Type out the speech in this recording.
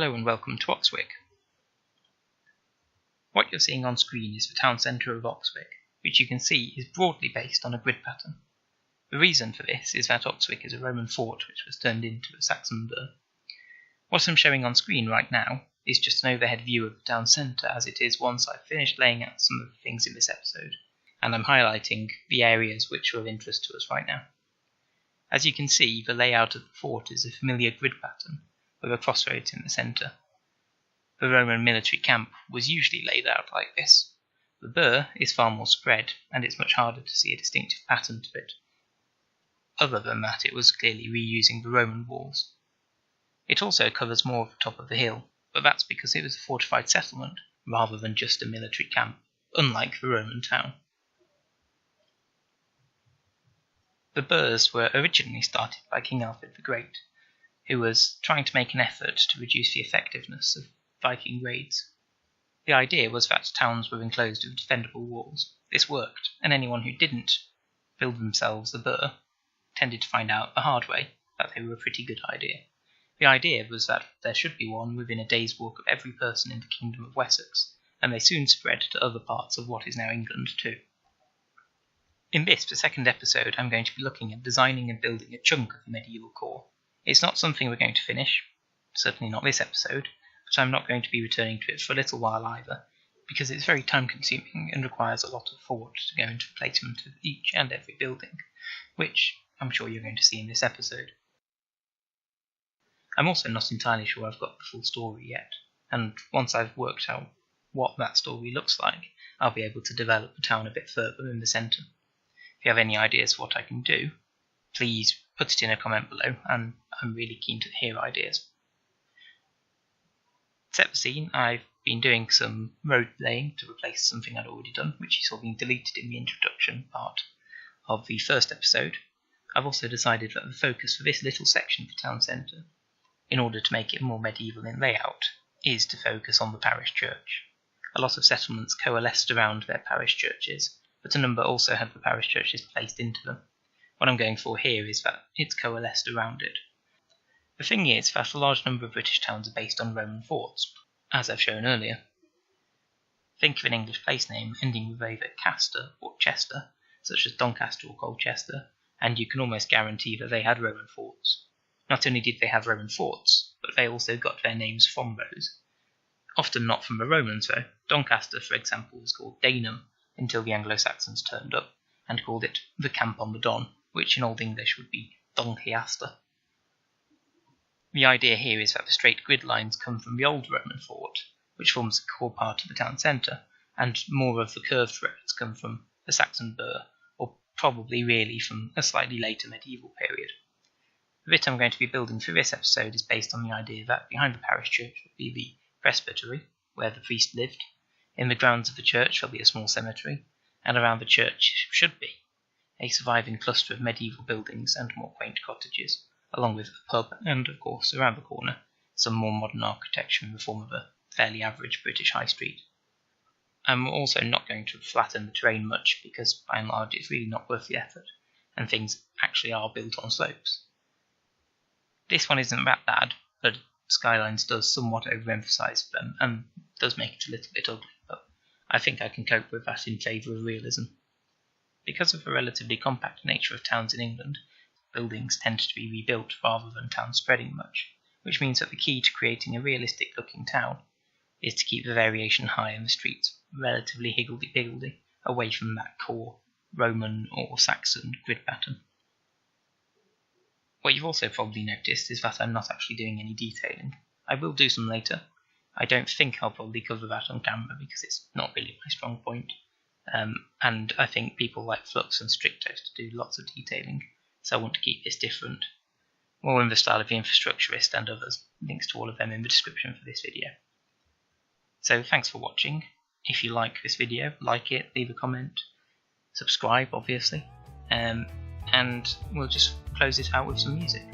Hello and welcome to Oxwick. What you're seeing on screen is the town centre of Oxwick, which you can see is broadly based on a grid pattern. The reason for this is that Oxwick is a Roman fort which was turned into a Saxon burh. What I'm showing on screen right now is just an overhead view of the town centre as it is once I've finished laying out some of the things in this episode, and I'm highlighting the areas which are of interest to us right now. As you can see, the layout of the fort is a familiar grid pattern, with a crossroads in the centre. The Roman military camp was usually laid out like this. The burh is far more spread, and it's much harder to see a distinctive pattern to it. Other than that, it was clearly reusing the Roman walls. It also covers more of the top of the hill, but that's because it was a fortified settlement, rather than just a military camp, unlike the Roman town. The burhs were originally started by King Alfred the Great, who was trying to make an effort to reduce the effectiveness of Viking raids. The idea was that towns were enclosed with defendable walls. This worked, and anyone who didn't build themselves a burh tended to find out the hard way that they were a pretty good idea. The idea was that there should be one within a day's walk of every person in the Kingdom of Wessex, and they soon spread to other parts of what is now England too. In this, the second episode, I'm going to be looking at designing and building a chunk of the medieval core. It's not something we're going to finish, certainly not this episode, but I'm not going to be returning to it for a little while either, because it's very time consuming and requires a lot of thought to go into the placement of each and every building, which I'm sure you're going to see in this episode. I'm also not entirely sure I've got the full story yet, and once I've worked out what that story looks like, I'll be able to develop the town a bit further in the centre. If you have any ideas for what I can do, please put it in a comment below, and I'm really keen to hear ideas. To set the scene, I've been doing some road laying to replace something I'd already done, which you saw being deleted in the introduction part of the first episode. I've also decided that the focus for this little section of the town centre, in order to make it more medieval in layout, is to focus on the parish church. A lot of settlements coalesced around their parish churches, but a number also had the parish churches placed into them. What I'm going for here is that it's coalesced around it. The thing is that a large number of British towns are based on Roman forts, as I've shown earlier. Think of an English place name ending with either Caster or Chester, such as Doncaster or Colchester, and you can almost guarantee that they had Roman forts. Not only did they have Roman forts, but they also got their names from those. Often not from the Romans though. Doncaster, for example, was called Danum until the Anglo-Saxons turned up and called it the Camp on the Don, which in Old English would be Doncaster. The idea here is that the straight grid lines come from the old Roman fort, which forms a core part of the town centre, and more of the curved roads come from the Saxon burh, or probably really from a slightly later medieval period. The bit I'm going to be building for this episode is based on the idea that behind the parish church would be the presbytery, where the priest lived. In the grounds of the church there'll be a small cemetery, and around the church should be a surviving cluster of medieval buildings and more quaint cottages, along with a pub and, of course, around the corner, some more modern architecture in the form of a fairly average British high street. I'm also not going to flatten the terrain much because, by and large, it's really not worth the effort, and things actually are built on slopes. This one isn't that bad, but Skylines does somewhat overemphasise them and does make it a little bit ugly, but I think I can cope with that in favour of realism. Because of the relatively compact nature of towns in England, buildings tend to be rebuilt rather than towns spreading much, which means that the key to creating a realistic looking town is to keep the variation high and the streets relatively higgledy-piggledy, away from that core Roman or Saxon grid pattern. What you've also probably noticed is that I'm not actually doing any detailing. I will do some later. I don't think I'll probably cover that on camera because it's not really my strong point. And I think people like Flux and Stricto to do lots of detailing, so I want to keep this different. More in the style of the Infrastructurist and others. Links to all of them in the description for this video. So thanks for watching. If you like this video, like it, leave a comment, subscribe obviously, and we'll just close it out with some music.